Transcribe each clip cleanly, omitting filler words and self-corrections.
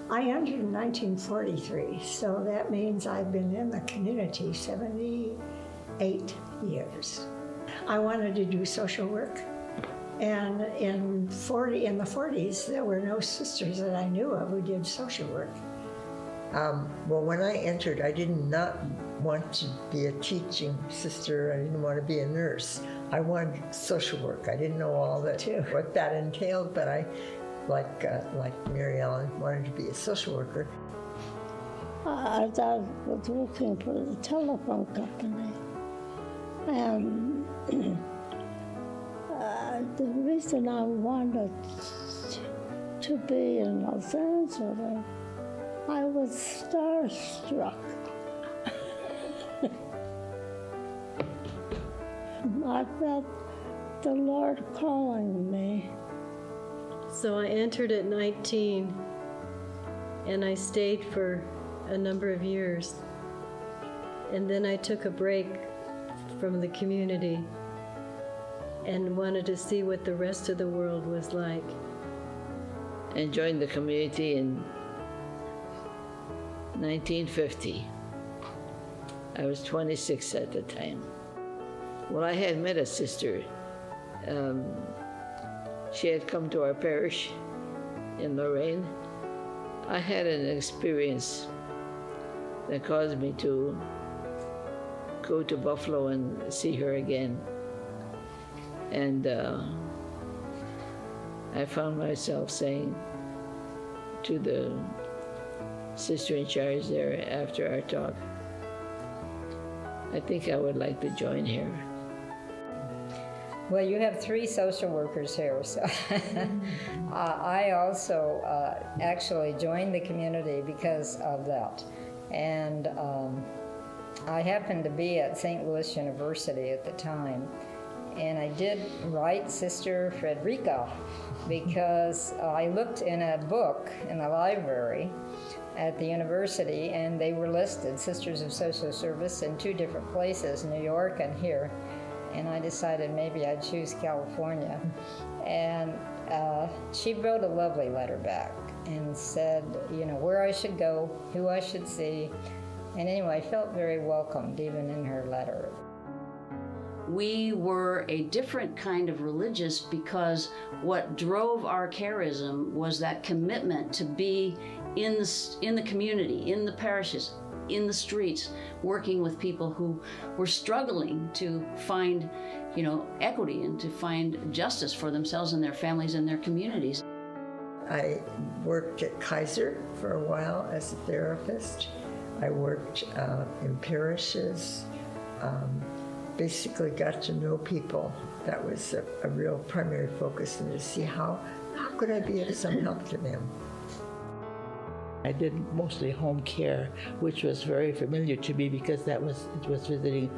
I entered in 1943, so that means I've been in the community 78 years. I wanted to do social work, and in the 40s, there were no sisters that I knew of who did social work. Well, when I entered, I did not want to be a teaching sister. I didn't want to be a nurse. I wanted social work. I didn't know all that what that entailed, but I, like Mary Ellen, wanted to be a social worker. I was working for the telephone company, and the reason I wanted to be in Los Angeles, I was starstruck. I felt the Lord calling me. So I entered at 19, and I stayed for a number of years. And then I took a break from the community and wanted to see what the rest of the world was like. And joined the community in 1950. I was 26 at the time. Well, I had met a sister. She had come to our parish in Lorraine. I had an experience that caused me to go to Buffalo and see her again. And I found myself saying to the sister in charge there after our talk, I think I would like to join here. Well, you have 3 social workers here, so I also actually joined the community because of that. And I happened to be at St. Louis University at the time, and I did write Sister Frederica because I looked in a book in the library at the university, and they were listed, Sisters of Social Service, in 2 different places, New York and here. And I decided maybe I'd choose California. And she wrote a lovely letter back and said, you know, where I should go, who I should see. And anyway, I felt very welcomed even in her letter. We were a different kind of religious because what drove our charism was that commitment to be in the community, in the parishes, in the streets, working with people who were struggling to find, you know, equity and to find justice for themselves and their families and their communities. I worked at Kaiser for a while as a therapist. I worked in parishes, basically got to know people. That was a real primary focus, and to see how could I be of some help to them. I did mostly home care, which was very familiar to me because it was visiting.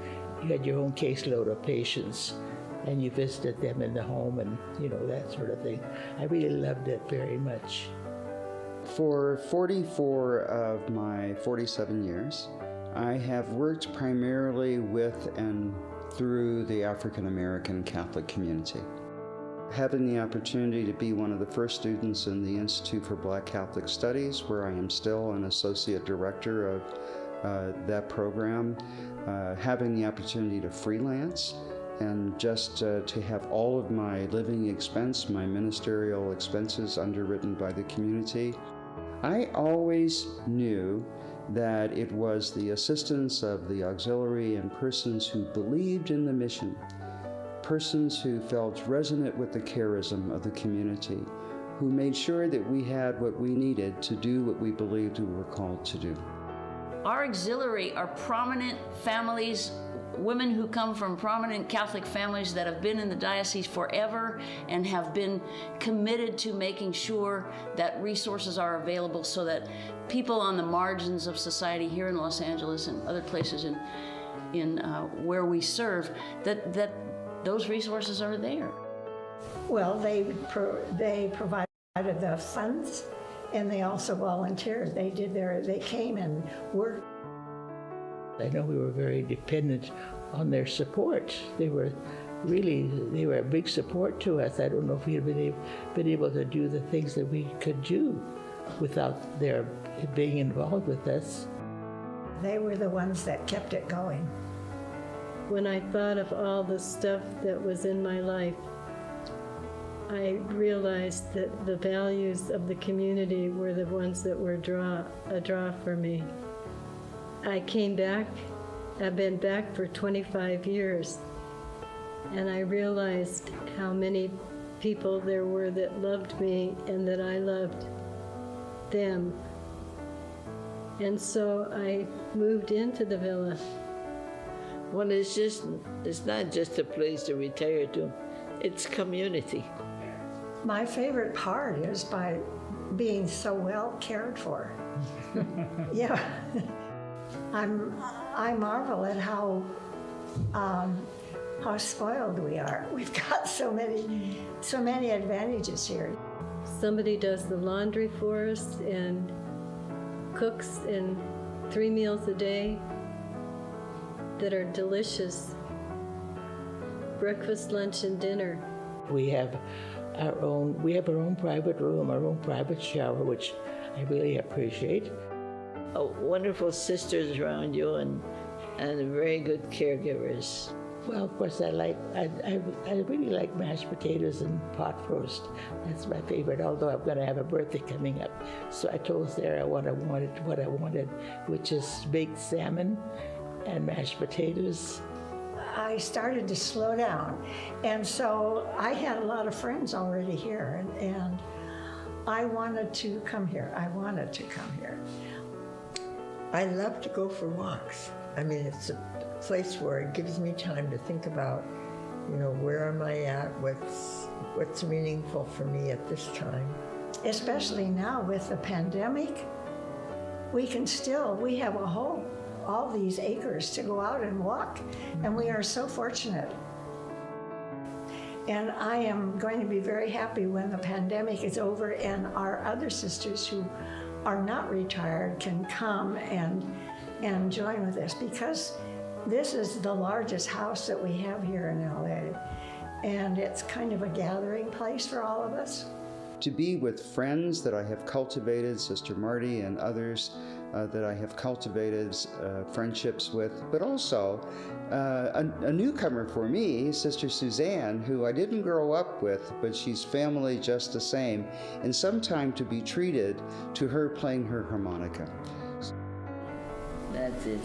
You had your own caseload of patients, and you visited them in the home, and that sort of thing. I really loved it very much. For 44 of my 47 years, I have worked primarily with and through the African American Catholic community. Having the opportunity to be one of the first students in the Institute for Black Catholic Studies, where I am still an associate director of that program, having the opportunity to freelance, and just to have all of my living expense, my ministerial expenses underwritten by the community. I always knew that it was the assistance of the auxiliary and persons who believed in the mission, persons who felt resonant with the charism of the community, who made sure that we had what we needed to do what we believed we were called to do. Our auxiliary are prominent families, women who come from prominent Catholic families that have been in the diocese forever and have been committed to making sure that resources are available so that people on the margins of society here in Los Angeles and other places in where we serve, that those resources are there. Well, they provided the funds, and they also volunteered. They came and worked. I know we were very dependent on their support. They were a big support to us. I don't know if we had been able to do the things that we could do without their being involved with us. They were the ones that kept it going. When I thought of all the stuff that was in my life, I realized that the values of the community were the ones that were a draw for me. I came back. I've been back for 25 years, and I realized how many people there were that loved me and that I loved them. And so I moved into the villa. Well, it's not just a place to retire to, it's community. My favorite part is by being so well cared for. Yeah. I marvel at how spoiled we are. We've got so many advantages here. Somebody does the laundry for us and cooks in 3 meals a day that are delicious. Breakfast, lunch, and dinner. We have our own private room, our own private shower, which I really appreciate. Wonderful sisters around you and very good caregivers. Well, of course, I really like mashed potatoes and pot roast. That's my favorite, although I'm going to have a birthday coming up. So I told Sarah what I wanted, which is baked salmon and mashed potatoes. I started to slow down, and so I had a lot of friends already here, and I wanted to come here. I love to go for walks. I mean, it's a place where it gives me time to think about, where am I at? What's meaningful for me at this time? Especially now with the pandemic, we have all these acres to go out and walk, and we are so fortunate. And I am going to be very happy when the pandemic is over and our other sisters who are not retired can come and join with us, because this is the largest house that we have here in LA, and it's kind of a gathering place for all of us. To be with friends that I have cultivated, Sister Marty and others that I have cultivated friendships with, but also a newcomer for me, Sister Suzanne, who I didn't grow up with, but she's family just the same, and sometime to be treated to her playing her harmonica. That's it.